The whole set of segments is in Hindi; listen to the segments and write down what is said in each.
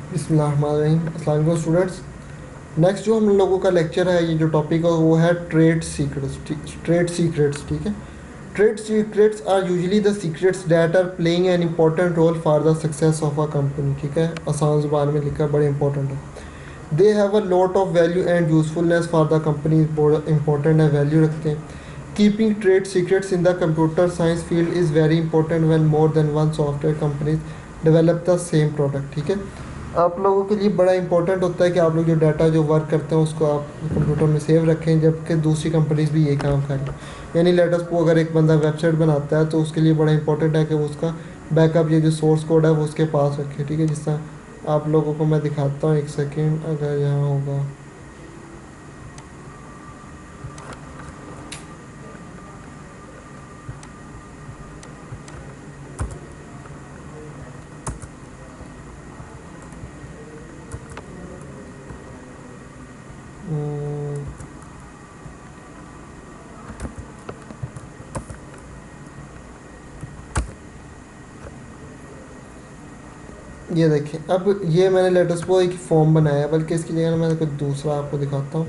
बिस्मिल्लाहिर्रहमानिर्रहीम। अस्सलाम वालेकुम स्टूडेंट्स। नेक्स्ट जो हम लोगों का लेक्चर है, ये जो टॉपिक है वो है ट्रेड सीक्रेट्स। ट्रेड सीक्रेट्स, ठीक है। Trade secrets are usually the secrets that are playing an important role for the success of a company, ठीक है। आसान ज़ुबान में लिखा, बड़े इंपॉर्टेंट है। They have a lot of value and usefulness for the company, important है, वैल्यू रखते हैं। Keeping trade secrets in the computer science field is very important when more than one software companies develop the same product, ठीक है। आप लोगों के लिए बड़ा इंपॉर्टेंट होता है कि आप लोग जो डाटा जो वर्क करते हैं उसको आप कंप्यूटर में सेव रखें, जबकि दूसरी कंपनीज भी ये काम करें। यानी लेटस को अगर एक बंदा वेबसाइट बनाता है तो उसके लिए बड़ा इंपॉर्टेंट है कि वो उसका बैकअप, ये जो सोर्स कोड है वो उसके पास रखे, ठीक है। जिस तरह आप लोगों को मैं दिखाता हूँ, एक सेकेंड, अगर यहाँ होगा। हम्म, ये देखिए, अब ये मैंने लेटेस्ट को एक फॉर्म बनाया है, बल्कि इसकी जगह मैं कुछ दूसरा आपको दिखाता हूँ,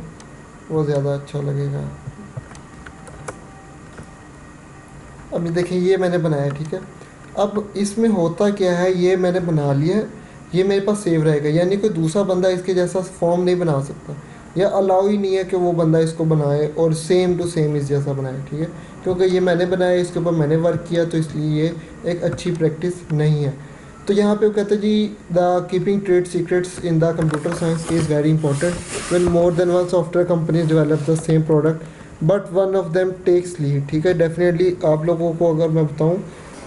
वो ज़्यादा अच्छा लगेगा। अब ये देखिए, ये मैंने बनाया है, ठीक है। अब इसमें होता क्या है, ये मैंने बना लिया है, ये मेरे पास सेव रहेगा, यानी कोई दूसरा बंदा इसके जैसा फॉर्म नहीं बना सकता, या अलाउ ही नहीं है कि वो बंदा इसको बनाए और सेम टू सेम इस जैसा बनाए, ठीक है। क्योंकि ये मैंने बनाया, इसके ऊपर मैंने वर्क किया, तो इसलिए ये एक अच्छी प्रैक्टिस नहीं है। तो यहाँ पे वो कहते हैं जी, the keeping trade secrets in the computer science is very important when more than one software companies develop the same product but one of them takes lead, ठीक है। डेफिनेटली आप लोगों को अगर मैं बताऊँ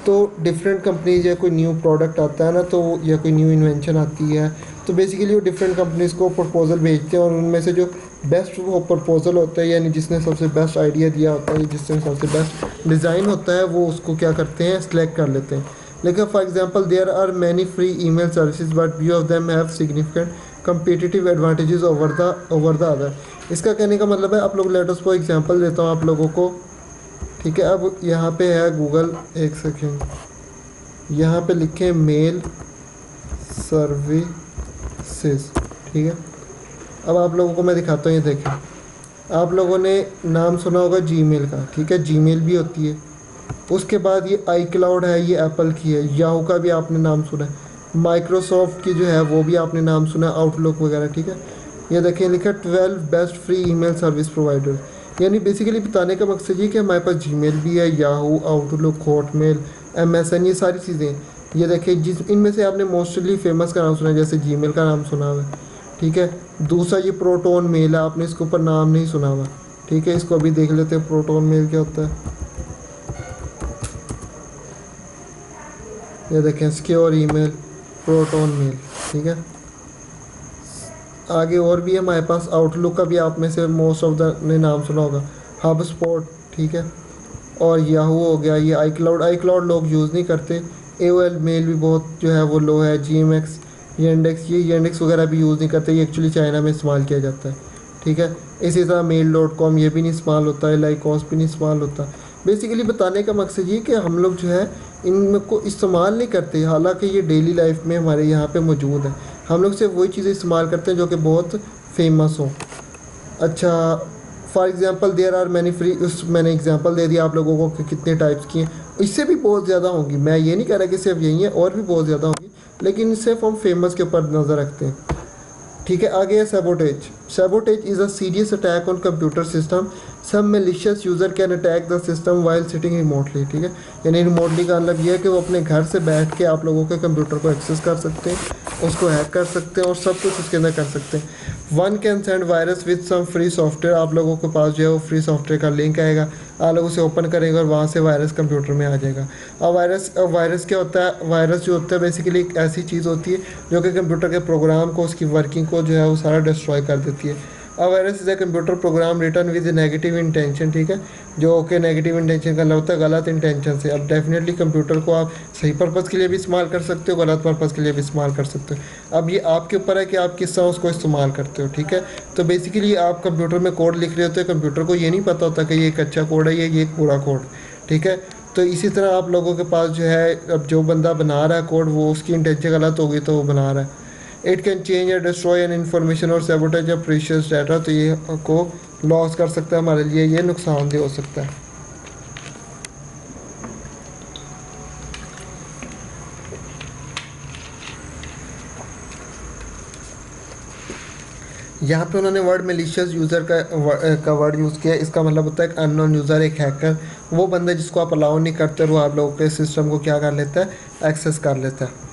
तो डिफरेंट कंपनीज या कोई न्यू प्रोडक्ट आता है ना, तो या कोई न्यू इन्वेंशन आती है, तो बेसिकली वो डिफरेंट कंपनीज़ को प्रपोजल भेजते हैं, और उनमें से जो बेस्ट वो प्रपोजल होता है, यानी जिसने सबसे बेस्ट आइडिया दिया होता है, जिसने सबसे बेस्ट डिज़ाइन होता है, वो उसको क्या करते हैं, सेलेक्ट कर लेते हैं। लेकिन for example there are many free email services but few of them have significant competitive advantages over the other. इसका कहने का मतलब है, आप लोग लेट अस को एग्जांपल देता हूँ आप लोगों को, ठीक है। अब यहाँ पे है गूगल, एक सेकेंड, यहाँ पे लिखें मेल सर्विसेज, ठीक है। अब आप लोगों को मैं दिखाता हूँ, ये देखें, आप लोगों ने नाम सुना होगा जीमेल का, ठीक है, जीमेल भी होती है। उसके बाद ये आई क्लाउड है, ये एप्पल की है। याहू का भी आपने नाम सुना है। माइक्रोसॉफ्ट की जो है वो भी आपने नाम सुना है, आउटलुक वगैरह, ठीक है। ये देखें, लिखा 12 best free email service provider. यानी बेसिकली बताने का मकसद ये कि हमारे पास जीमेल भी है, याहू, आउटलुक, हॉटमेल, एमएसएन, ये सारी चीज़ें। ये देखें, जिस इनमें से आपने मोस्टली फेमस का नाम सुना है, जैसे जीमेल का नाम सुना हुआ है, ठीक है। दूसरा ये प्रोटोन मेल है, आपने इसके ऊपर नाम नहीं सुना हुआ, ठीक है। इसको अभी देख लेते हैं, प्रोटोन मेल क्या होता है। ये देखें, सिक्योर ईमेल, प्रोटोन मेल, ठीक है। आगे और भी है हमारे पास, आउटलुक का भी आप में से मोस्ट ऑफ द ने नाम सुना होगा, हब स्पॉट, ठीक है। और याहू हो गया, ये आई क्लाउड लोग यूज़ नहीं करते। एओएल मेल भी बहुत जो है वो लो है। जीएमएक्स, येंडेक्स वगैरह भी यूज़ नहीं करते, ये एक्चुअली चाइना में इस्तेमाल किया जाता है, ठीक है। इसी तरह मेल.com ये भी नहीं इस्तेमाल होता है, लाइकॉस भी नहीं इस्तेमाल होता। बेसिकली बताने का मकसद ये कि हम लोग जो है इनको इस्तेमाल नहीं करते, हालांकि ये डेली लाइफ में हमारे यहाँ पे मौजूद है। हम लोग सिर्फ वही चीज़ें इस्तेमाल करते हैं जो कि बहुत फेमस हों। अच्छा, for example there are many free, उस मैंने एग्जांपल दे दिया आप लोगों को कि कितने टाइप्स की हैं। इससे भी बहुत ज़्यादा होंगी, मैं ये नहीं कह रहा कि सिर्फ यही है, और भी बहुत ज़्यादा होंगी, लेकिन सिर्फ हम फेमस के ऊपर नज़र रखते हैं, ठीक है। आगे है sabotage. Sabotage is a serious attack on computer system. Some malicious user can attack the system while sitting remotely, ठीक है। यानी रिमोटली का मतलब ये है कि वो अपने घर से बैठ के आप लोगों के कंप्यूटर को एक्सेस कर सकते हैं, उसको हैक कर सकते हैं, और सब कुछ उसके अंदर कर सकते हैं। One can send virus with some free software. आप लोगों के पास जो है वो फ्री सॉफ्टवेयर का लिंक आएगा, आप लोग उसे ओपन करेंगे और वहाँ से वायरस कंप्यूटर में आ जाएगा। अब वायरस क्या होता है, वायरस जो होता है बेसिकली एक ऐसी चीज़ होती है जो कि कंप्यूटर के प्रोग्राम को, उसकी वर्किंग को जो है वो सारा डिस्ट्रॉय कर देती है। A virus is a computer program return with negative intention, ठीक है। जो कि नेगेटिव इंटेंशन का होता है गलत इंटेंशन से। अब डेफिनेटली कंप्यूटर को आप सही पर्पज़ के लिए भी इस्तेमाल कर सकते हो, गलत पर्पज़ के लिए भी इस्तेमाल कर सकते हो। अब ये आपके ऊपर है कि आप किस तरह उसको इस्तेमाल करते हो, ठीक है। तो बेसिकली आप कंप्यूटर में कोड लिख रहे होते हो, कंप्यूटर को ये नहीं पता होता कि ये एक अच्छा कोड है, ये एक पूरा कोड, ठीक है। तो इसी तरह आप लोगों के पास जो है, अब जो बंदा बना रहा है कोड, वो उसकी इंटेंशन गलत होगी तो वो बना रहा है, इट कैन चेंज या डिस्ट्रॉय एन इन्फॉर्मेशन और सैबोटेज या प्रीशियस डाटा, तो ये को लॉस कर सकता है, हमारे लिए ये नुकसानदेह हो सकता है। यहाँ पे उन्होंने वर्ड मेलिशियस यूज़र का वर्ड यूज़ किया। इसका मतलब होता है एक अननोन यूज़र, एक हैकर, वो बंदा जिसको आप अलाउ नहीं करते और वो आप लोगों के सिस्टम को क्या कर लेता है, एक्सेस कर लेता है।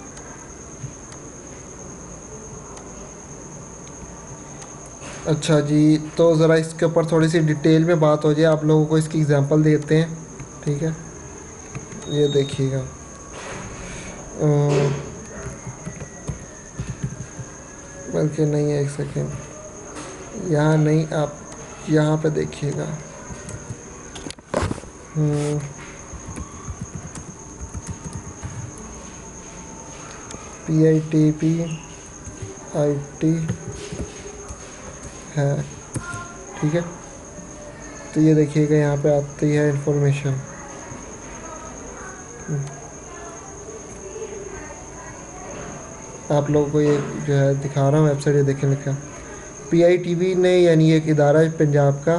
अच्छा जी, तो ज़रा इसके ऊपर थोड़ी सी डिटेल में बात हो जाए, आप लोगों को इसकी एग्जांपल देते हैं, ठीक है। ये देखिएगा, बल्कि नहीं है, एक सेकेंड, यहाँ नहीं, आप यहाँ पे देखिएगा। PITPIT है, ठीक है। तो ये देखिएगा, यहाँ पे आती है इंफॉर्मेशन। आप लोगों को ये जो है दिखा रहा हूँ वेबसाइट, ये देखें लिखा PITB ने, यानी एक इदारा है पंजाब का,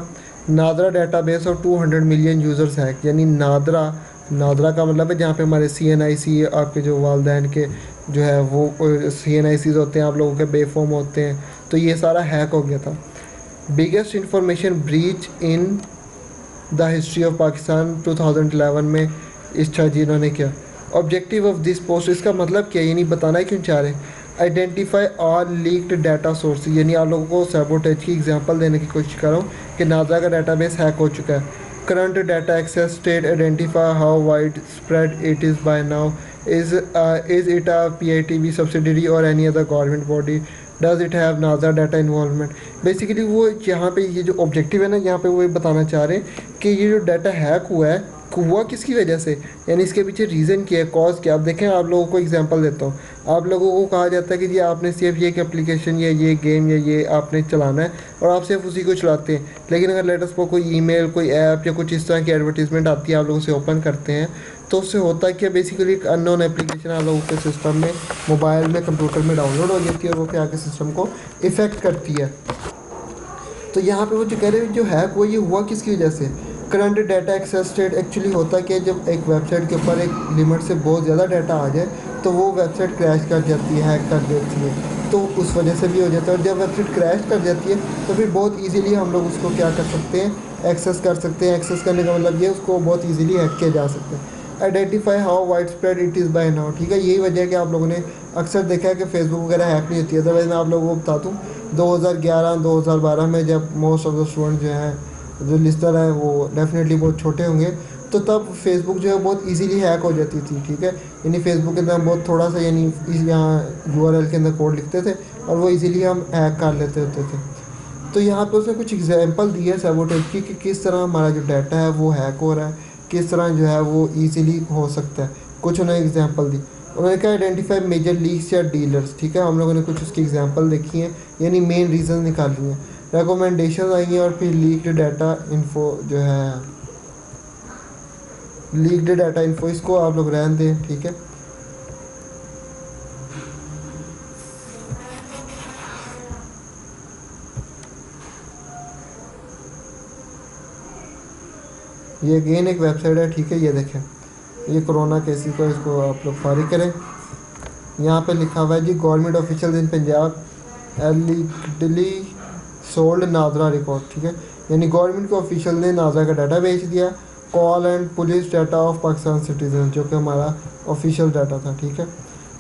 नादरा डाटाबेस और 200 मिलियन यूज़र्स है। यानी नादरा का मतलब है जहाँ पे हमारे CNIC, आपके जो वालदैन के जो है वो CNICs होते हैं, आप लोगों के बेफॉर्म होते हैं, तो ये सारा हैक हो गया था। Biggest information breach in the history of Pakistan 2011 में इस जी इन्होंने किया। ऑब्जेक्टिव ऑफ दिस पोस्ट, इसका मतलब क्या, यानी बताना क्यों चाह रहे हैं, identify all leaked data source, यानी आप लोगों को सैबोटेज की एग्जांपल देने की कोशिश कर रहा हूँ कि नादरा का डाटाबेस हैक हो चुका है। Current data access state, identify how wide spread it is by now, is it a PITB subsidiary or any other government body, does it have NADRA data involvement. Basically वो यहाँ पे ये जो ऑब्जेक्टिव है ना, यहाँ पे वो ये बताना चाह रहे हैं कि ये जो डाटा हैक हुआ है, हुआ किसकी वजह से, यानी इसके पीछे रीज़न क्या है, कॉज क्या। अब देखें, आप लोगों को एग्जांपल देता हूँ। आप लोगों को कहा जाता है कि जी आपने सिर्फ ये एप्लीकेशन या ये गेम या ये आपने चलाना है, और आप सिर्फ उसी को चलाते हैं। लेकिन अगर लेटेस्ट पर कोई ईमेल, कोई ऐप या कुछ इस तरह की एडवर्टीजमेंट आती है, आप लोगों से ओपन करते हैं, तो उससे होता है कि बेसिकली एक अननोन एप्लीकेशन आप लोगों के सिस्टम में, मोबाइल में, कंप्यूटर में डाउनलोड हो जाती है और वो क्या के सिस्टम को इफ़ेक्ट करती है। तो यहाँ पे वो जो कह रहे हैं जो हैक वो ये हुआ किसकी वजह से, current data access state. Actually होता है कि जब एक वेबसाइट के ऊपर एक लिमिट से बहुत ज़्यादा डाटा आ जाए तो वो वेबसाइट क्रैश कर जाती है, हैक कर देती है, तो उस वजह से भी हो जाता है। और जब वेबसाइट क्रैश कर जाती है तो फिर बहुत ईजीली हम लोग उसको क्या कर सकते हैं, एक्सेस कर सकते हैं। एक्सेस करने का मतलब ये उसको बहुत ईजीली हैक किया जा सकता है। Identify how wide spread it is by now, ठीक है। यही वजह है कि आप लोगों ने अक्सर देखा है कि फेसबुक वगैरह हैक नहीं होती है। अदरवाइज़ मैं आप लोगों को बता दूँ, 2011-2012 में जब मोस्ट ऑफ द स्टूडेंट जो है, जो लिस्टर है, वो डेफिनेटली बहुत छोटे होंगे, तो तब फेसबुक जो है बहुत इजीली हैक हो जाती थी, ठीक है। यानी फेसबुक के अंदर हम बहुत थोड़ा सा, यानी यहाँ URL के अंदर कोड लिखते थे और वो इजीली हम हैक कर लेते होते थे। तो यहाँ पे उसने कुछ एग्जांपल दी है सैबोटेज की कि किस तरह हमारा जो डाटा है वो हैक हो रहा है, किस तरह जो है वो ईजीली हो सकता है। कुछ उन्होंने एग्जांपल दी। उन्होंने कहा आइडेंटिफाई मेजर लीक्स या डीलर्स, ठीक है। हम लोगों ने कुछ उसकी एग्जांपल देखी हैं, यानी मेन रीज़न निकाली हैं। रिकमेंडेशन आई हैं और फिर लीक्ड डाटा इन्फो जो है, लीक्ड डाटा इन्फो, इसको आप लोग रहने दें, ठीक है। ये अगेन एक वेबसाइट है, ठीक है। ये देखें, ये कोरोना केसेस को, इसको आप लोग फारिग करें। यहाँ पे लिखा हुआ है जी, गवर्नमेंट ऑफिशियल इन पंजाब एलिगली सोल्ड नादरा रिकॉर्ड, ठीक है। यानी गवर्नमेंट के ऑफिशियल ने नादरा का डाटा बेच दिया। Call and police data of Pakistan citizen, जो कि हमारा ऑफिशियल डाटा था, ठीक है।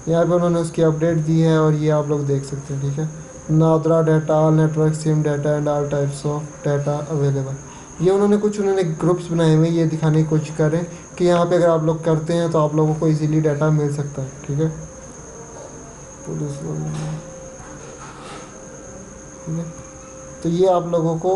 यहाँ पे उन्होंने उसकी अपडेट दी है और ये आप लोग देख सकते हैं, ठीक है। NADRA data, all network SIM data and all types of data available. ये उन्होंने ग्रुप्स बनाए हुए, ये दिखाने की कोशिश कर रहे हैं कि यहाँ पे अगर आप लोग करते हैं तो आप लोगों को इजीली डाटा मिल सकता है, ठीक है। पुलिस, ठीक है। तो ये आप लोगों को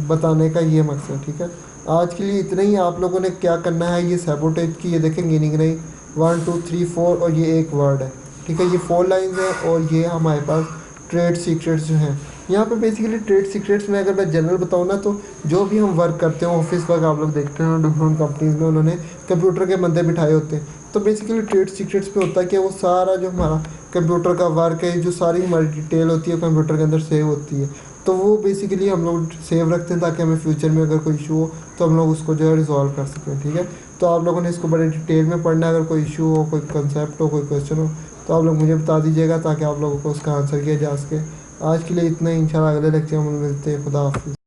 बताने का ये मकसद, ठीक है। आज के लिए इतना ही। आप लोगों ने क्या करना है, ये सैबोटेज की ये देखें मीनिंग नहीं, 1 2 3 4 और ये एक वर्ड है, ठीक है। ये 4 लाइंस हैं और ये हमारे पास ट्रेड सीक्रेट्स जो हैं। यहाँ पे बेसिकली ट्रेड सीक्रेट्स में अगर मैं जनरल बताऊँ ना, तो जो भी हम वर्क करते हैं, ऑफिस वर्क आप लोग देखते हैं डिफरेंट कंपनीज़ में, उन्होंने कंप्यूटर के बंदे बिठाए होते हैं। तो बेसिकली ट्रेड सीक्रेट्स पे होता है कि वो सारा जो हमारा कंप्यूटर का वर्क है, जो सारी हमारी डिटेल होती है कंप्यूटर के अंदर सेव होती है। तो वो बेसिकली हम लोग सेव रखते हैं ताकि हमें फ्यूचर में अगर कोई इशू हो तो हम लोग उसको जो है रिजॉल्व कर सकें, ठीक है। तो आप लोगों ने इसको बड़े डिटेल में पढ़ना है, अगर कोई इशू हो, कोई कंसेप्ट हो, कोई क्वेश्चन हो तो आप लोग मुझे बता दीजिएगा ताकि आप लोगों को उसका आंसर किया जा सके। आज के लिए इतना ही, इंशाल्लाह अगले लेक्चर में मिलते हैं। खुदा हाफिज़।